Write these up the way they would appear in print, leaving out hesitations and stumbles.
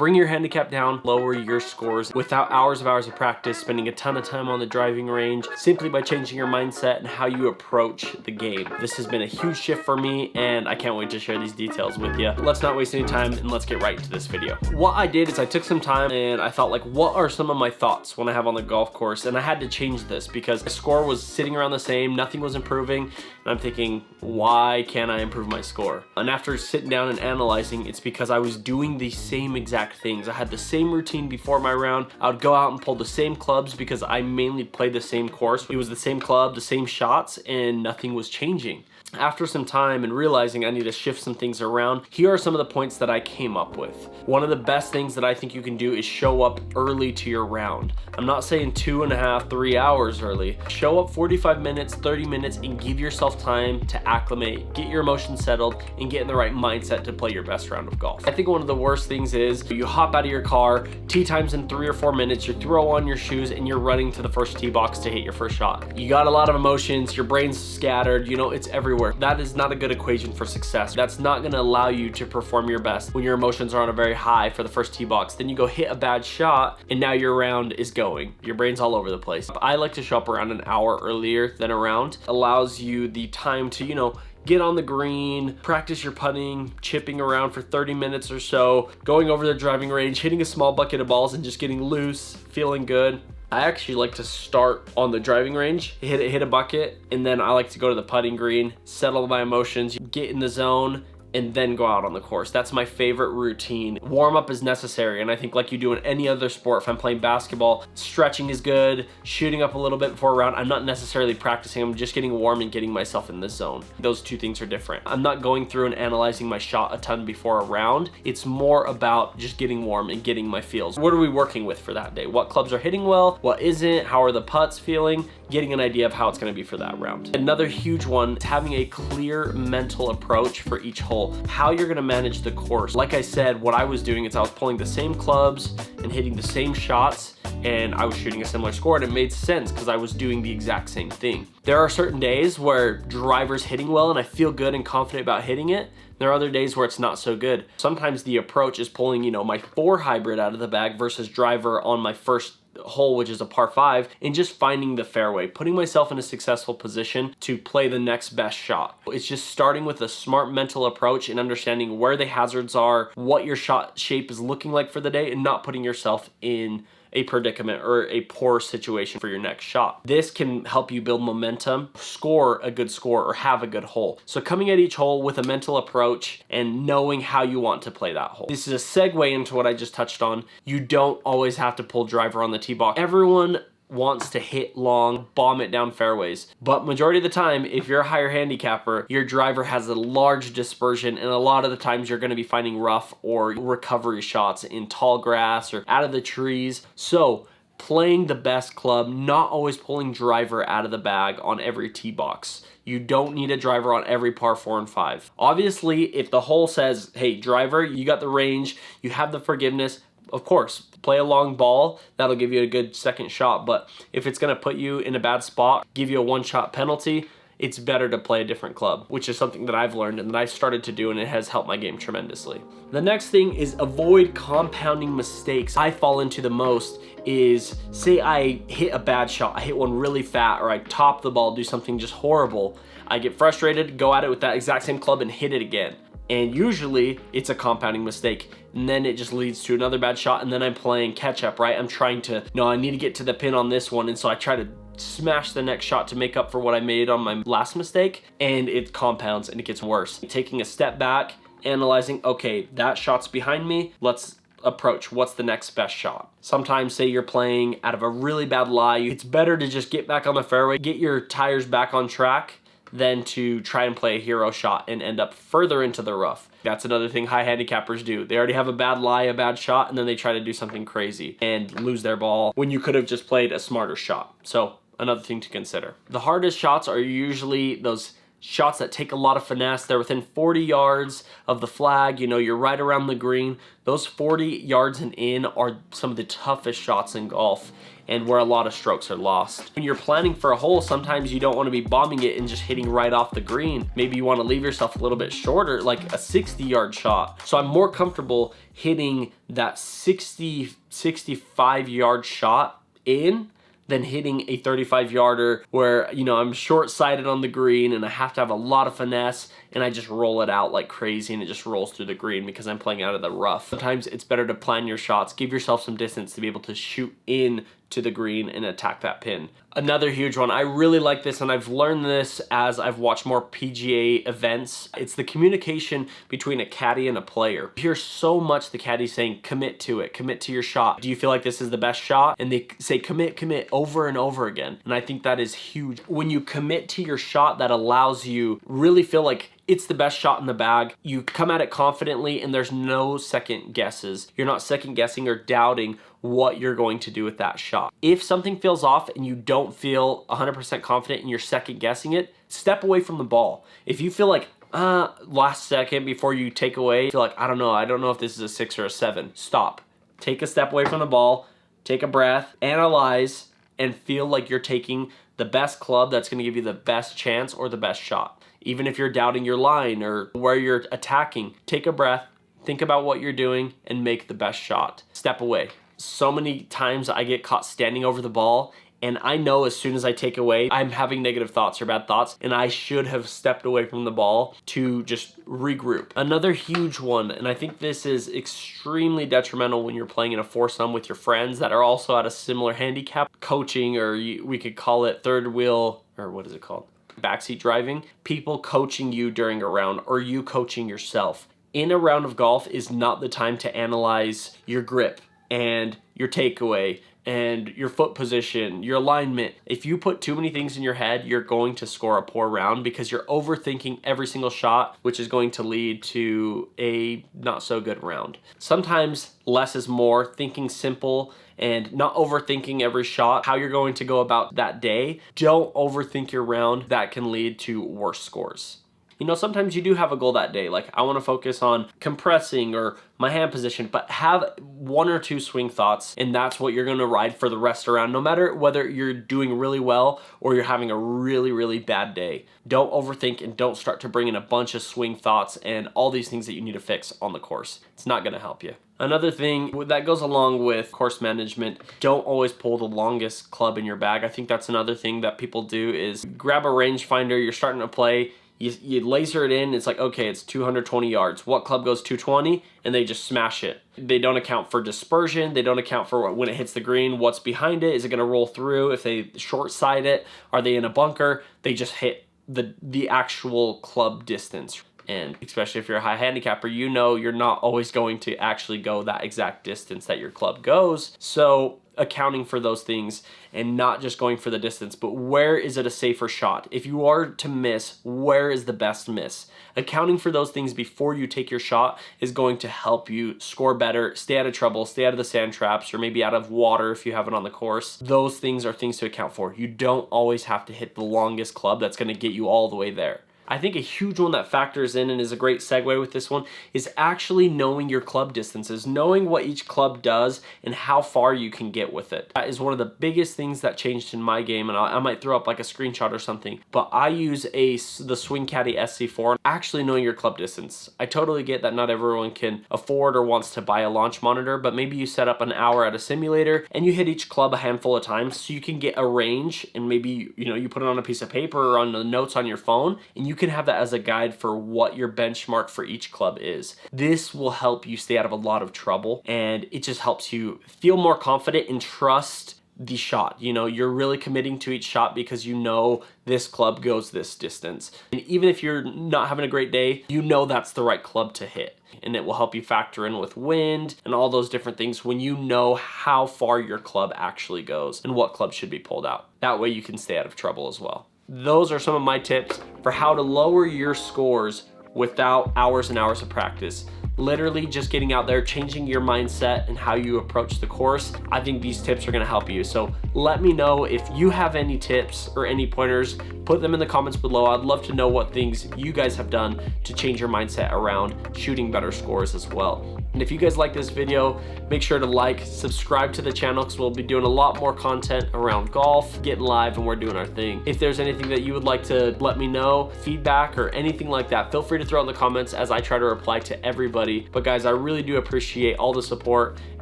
bring your handicap down, lower your scores without hours of practice, spending a ton of time on the driving range, simply by changing your mindset and how you approach the game. This has been a huge shift for me, and I can't wait to share these details with you. Let's not waste any time and let's get right into this video. What I did is I took some time and I thought, like, what are some of my thoughts when I have on the golf course? And I had to change this because my score was sitting around the same, nothing was improving, and I'm thinking, why can't I improve my score? And after sitting down and analyzing, it's because I was doing the same exact things. I had the same routine before my round. I would go out and pull the same clubs because I mainly played the same course. It was the same club, the same shots, and nothing was changing. After some time and realizing I need to shift some things around, here are some of the points that I came up with. One of the best things that I think you can do is show up early to your round. I'm not saying 2.5, 3 hours early. Show up 45 minutes, 30 minutes, and give yourself time to acclimate, get your emotions settled, and get in the right mindset to play your best round of golf. I think one of the worst things is you hop out of your car, tee times in 3 or 4 minutes, you throw on your shoes, and you're running to the first tee box to hit your first shot. You got a lot of emotions, your brain's scattered, you know, it's everywhere. That is not a good equation for success. That's not gonna allow you to perform your best when your emotions are on a very high for the first tee box. Then you go hit a bad shot and now your round is going. Your brain's all over the place. I like to show up around an hour earlier than a round. Allows you the time to, you know, get on the green, practice your putting, chipping around for 30 minutes or so, going over the driving range, hitting a small bucket of balls and just getting loose, feeling good. I actually like to start on the driving range, hit a bucket, and then I like to go to the putting green, settle my emotions, get in the zone, and then go out on the course. That's my favorite routine. Warm up is necessary, and I think like you do in any other sport, if I'm playing basketball, stretching is good, shooting up a little bit before a round. I'm not necessarily practicing, I'm just getting warm and getting myself in the zone. Those two things are different. I'm not going through and analyzing my shot a ton before a round. It's more about just getting warm and getting my feels. What are we working with for that day? What clubs are hitting well? What isn't? How are the putts feeling? Getting an idea of how it's gonna be for that round. Another huge one is having a clear mental approach for each hole. How you're gonna manage the course. Like I said, what I was doing is I was pulling the same clubs and hitting the same shots, and I was shooting a similar score, and it made sense because I was doing the exact same thing. There are certain days where driver's hitting well and I feel good and confident about hitting it. There are other days where it's not so good. Sometimes the approach is pulling, you know, my 4 hybrid out of the bag versus driver on my first hole, which is a par 5, and just finding the fairway, putting myself in a successful position to play the next best shot. It's just starting with a smart mental approach and understanding where the hazards are, what your shot shape is looking like for the day, and not putting yourself in a predicament or a poor situation for your next shot. This can help you build momentum, score a good score, or have a good hole. So coming at each hole with a mental approach and knowing how you want to play that hole. This is a segue into what I just touched on. You don't always have to pull driver on the tee box. Everyone wants to hit long, bomb it down fairways. But majority of the time, if you're a higher handicapper, your driver has a large dispersion, and a lot of the times you're gonna be finding rough or recovery shots in tall grass or out of the trees. So playing the best club, not always pulling driver out of the bag on every tee box. You don't need a driver on every par 4 and 5. Obviously, if the hole says, hey, driver, you got the range, you have the forgiveness, of course, play a long ball, that'll give you a good second shot. But if it's gonna put you in a bad spot, give you a 1-shot penalty, it's better to play a different club, which is something that I've learned and that I started to do, and it has helped my game tremendously. The next thing is avoid compounding mistakes. I fall into the most is, say I hit a bad shot, I hit one really fat, or I top the ball, do something just horrible. I get frustrated, go at it with that exact same club and hit it again. And usually it's a compounding mistake, and then it just leads to another bad shot, and then I'm playing catch up, right? I'm trying to, no, I need to get to the pin on this one, and so I try to smash the next shot to make up for what I made on my last mistake, and it compounds and it gets worse. Taking a step back, analyzing, okay, that shot's behind me, let's approach what's the next best shot. Sometimes, say you're playing out of a really bad lie, it's better to just get back on the fairway, get your tires back on track, than to try and play a hero shot and end up further into the rough. That's another thing high handicappers do. They already have a bad lie, a bad shot, and then they try to do something crazy and lose their ball when you could have just played a smarter shot. So another thing to consider. The hardest shots are usually those shots that take a lot of finesse. They're within 40 yards of the flag, you know, you're right around the green. Those 40 yards and in are some of the toughest shots in golf, and where a lot of strokes are lost. When you're planning for a hole, sometimes you don't want to be bombing it and just hitting right off the green. Maybe you want to leave yourself a little bit shorter, like a 60-yard shot. So I'm more comfortable hitting that 65-yard shot in than hitting a 35-yarder where, you know, I'm short-sighted on the green and I have to have a lot of finesse and I just roll it out like crazy and it just rolls through the green because I'm playing out of the rough. Sometimes it's better to plan your shots, give yourself some distance to be able to shoot in to the green and attack that pin. Another huge one, I really like this, and I've learned this as I've watched more PGA events. It's the communication between a caddy and a player. You hear so much the caddy saying, commit to it, commit to your shot. Do you feel like this is the best shot? And they say, commit, commit over and over again. And I think that is huge. When you commit to your shot, that allows you really feel like it's the best shot in the bag. You come at it confidently and there's no second guesses. You're not second guessing or doubting what you're going to do with that shot. If something feels off and you don't feel 100% confident and you're second guessing it, step away from the ball. If you feel like, last second before you take away, feel like, I don't know if this is a 6 or a 7, stop. Take a step away from the ball, take a breath, analyze, and feel like you're taking the best club that's gonna give you the best chance or the best shot. Even if you're doubting your line or where you're attacking, take a breath, think about what you're doing, and make the best shot. Step away. So many times I get caught standing over the ball, and I know as soon as I take away, I'm having negative thoughts or bad thoughts, and I should have stepped away from the ball to just regroup. Another huge one, and I think this is extremely detrimental when you're playing in a foursome with your friends that are also at a similar handicap, coaching, or we could call it third wheel, or what is it called? Backseat driving. People coaching you during a round or you coaching yourself. In a round of golf is not the time to analyze your grip and your takeaway and your foot position, your alignment. If you put too many things in your head, you're going to score a poor round because you're overthinking every single shot, which is going to lead to a not so good round. Sometimes less is more, thinking simple and not overthinking every shot, how you're going to go about that day. Don't overthink your round. That can lead to worse scores. You know, sometimes you do have a goal that day, like I want to focus on compressing or my hand position, but have 1 or 2 swing thoughts, and that's what you're going to ride for the rest around, no matter whether you're doing really well or you're having a really, really bad day. Don't overthink and don't start to bring in a bunch of swing thoughts and all these things that you need to fix on the course. It's not going to help you. Another thing that goes along with course management, don't always pull the longest club in your bag. I think that's another thing that people do is grab a rangefinder, you're starting to play, you laser it in, it's like, okay, it's 220 yards. What club goes 220? And they just smash it. They don't account for dispersion. They don't account for when it hits the green, what's behind it. Is it gonna roll through? If they short side it, are they in a bunker? They just hit the actual club distance. And especially if you're a high handicapper, you know you're not always going to actually go that exact distance that your club goes. So accounting for those things and not just going for the distance, but where is it a safer shot? If you are to miss, where is the best miss? Accounting for those things before you take your shot is going to help you score better, stay out of trouble, stay out of the sand traps, or maybe out of water if you have it on the course. Those things are things to account for. You don't always have to hit the longest club that's going to get you all the way there. I think a huge one that factors in and is a great segue with this one is actually knowing your club distances, knowing what each club does and how far you can get with it. That is one of the biggest things that changed in my game, and I might throw up like a screenshot or something, but I use the Swing Caddy SC4, actually knowing your club distance. I totally get that not everyone can afford or wants to buy a launch monitor, but maybe you set up an hour at a simulator and you hit each club a handful of times so you can get a range, and maybe you put it on a piece of paper or on the notes on your phone, and you can have that as a guide for what your benchmark for each club is. This will help you stay out of a lot of trouble, and it just helps you feel more confident and trust the shot. You're really committing to each shot because you know this club goes this distance. And even if you're not having a great day, you know that's the right club to hit. And it will help you factor in with wind and all those different things when you know how far your club actually goes and what club should be pulled out. That way you can stay out of trouble as well. Those are some of my tips for how to lower your scores without hours and hours of practice. literally just getting out there, changing your mindset and how you approach the course. I think these tips are gonna help you. So let me know if you have any tips or any pointers, put them in the comments below. I'd love to know what things you guys have done to change your mindset around shooting better scores as well. And if you guys like this video, make sure to like, subscribe to the channel, because we'll be doing a lot more content around golf, getting live, and we're doing our thing. If there's anything that you would like to let me know, feedback or anything like that, feel free to throw it in the comments as I try to reply to everybody. But guys, I really do appreciate all the support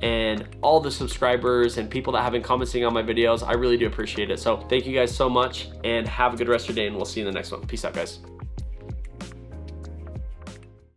and all the subscribers and people that have been commenting on my videos. I really do appreciate it. So thank you guys so much, and have a good rest of your day, and we'll see you in the next one. Peace out, guys.